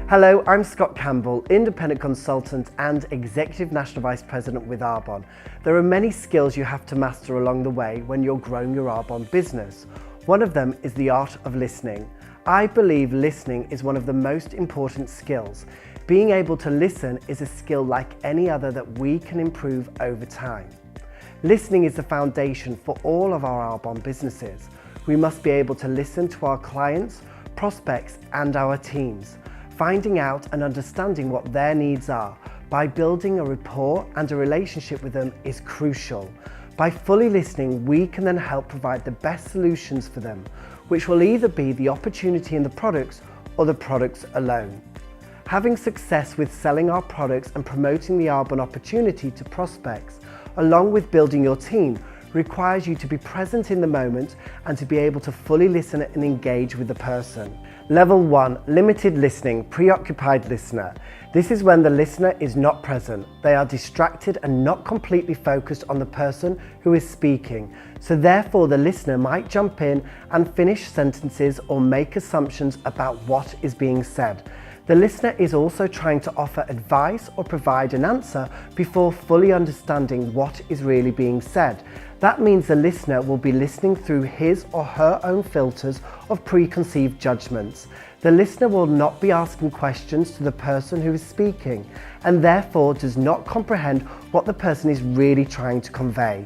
Hello, I'm Scott Campbell, Independent Consultant and Executive National Vice President with Arbonne. There are many skills you have to master along the way when you're growing your Arbonne business. One of them is the art of listening. I believe listening is one of the most important skills. Being able to listen is a skill like any other that we can improve over time. Listening is the foundation for all of our Arbonne businesses. We must be able to listen to our clients, prospects and our teams, finding out and understanding what their needs are. By building a rapport and a relationship with them is crucial. By fully listening, we can then help provide the best solutions for them, which will either be the opportunity in the products or the products alone. Having success with selling our products and promoting the Arbonne opportunity to prospects, along with building your team, requires you to be present in the moment and to be able to fully listen and engage with the person. Level 1, limited listening, preoccupied listener. This is when the listener is not present. They are distracted and not completely focused on the person who is speaking. So therefore the listener might jump in and finish sentences or make assumptions about what is being said. The listener is also trying to offer advice or provide an answer before fully understanding what is really being said. That means the listener will be listening through his or her own filters of preconceived judgments. The listener will not be asking questions to the person who is speaking and therefore does not comprehend what the person is really trying to convey.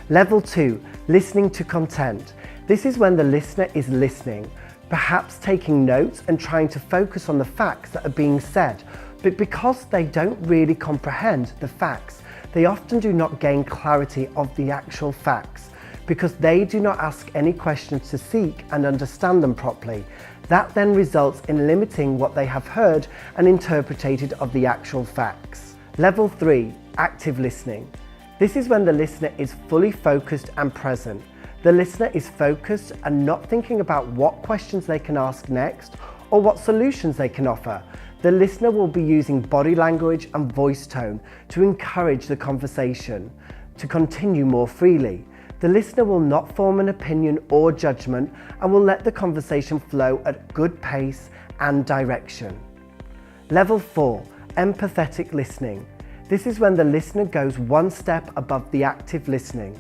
Level 2, listening to content. This is when the listener is listening, perhaps taking notes and trying to focus on the facts that are being said, but because they don't really comprehend the facts, they often do not gain clarity of the actual facts because they do not ask any questions to seek and understand them properly. That then results in limiting what they have heard and interpreted of the actual facts. Level 3, active listening. This is when the listener is fully focused and present. The listener is focused and not thinking about what questions they can ask next or what solutions they can offer. The listener will be using body language and voice tone to encourage the conversation to continue more freely. The listener will not form an opinion or judgment and will let the conversation flow at good pace and direction. Level 4, empathetic listening. This is when the listener goes one step above the active listening.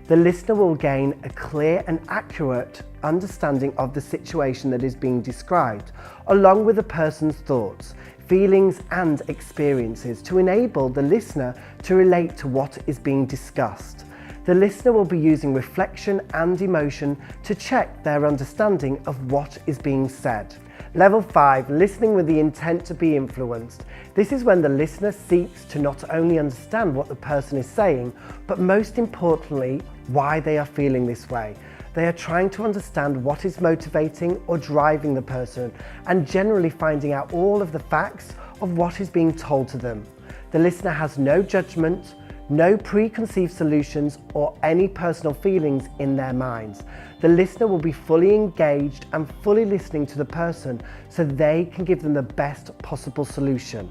The listener will gain a clear and accurate understanding of the situation that is being described, along with the person's thoughts, feelings and experiences to enable the listener to relate to what is being discussed. The listener will be using reflection and emotion to check their understanding of what is being said. Level 5, listening with the intent to be influenced. This is when the listener seeks to not only understand what the person is saying, but most importantly, why they are feeling this way. They are trying to understand what is motivating or driving the person and generally finding out all of the facts of what is being told to them. The listener has no judgment, no preconceived solutions or any personal feelings in their minds. The listener will be fully engaged and fully listening to the person so they can give them the best possible solution.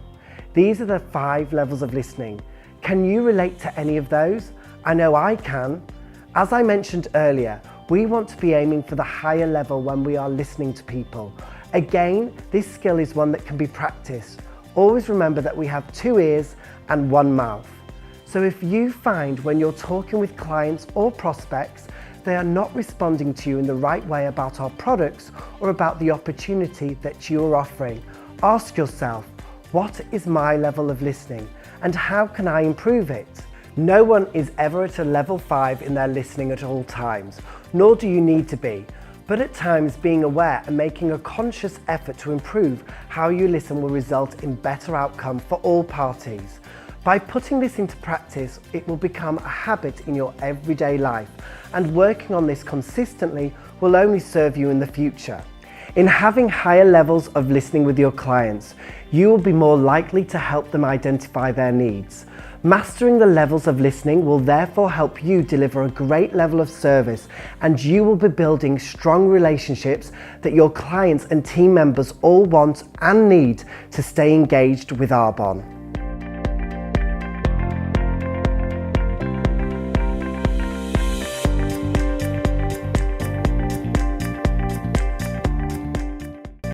These are the 5 levels of listening. Can you relate to any of those? I know I can. As I mentioned earlier, we want to be aiming for the higher level when we are listening to people. Again, this skill is one that can be practiced. Always remember that we have 2 ears and 1 mouth. So if you find when you're talking with clients or prospects, they are not responding to you in the right way about our products or about the opportunity that you're offering, ask yourself, what is my level of listening and how can I improve it? No one is ever at a level 5 in their listening at all times, nor do you need to be. But at times, being aware and making a conscious effort to improve how you listen will result in better outcome for all parties. By putting this into practice, it will become a habit in your everyday life, and working on this consistently will only serve you in the future. In having higher levels of listening with your clients, you will be more likely to help them identify their needs. Mastering the levels of listening will therefore help you deliver a great level of service, and you will be building strong relationships that your clients and team members all want and need to stay engaged with Arbonne.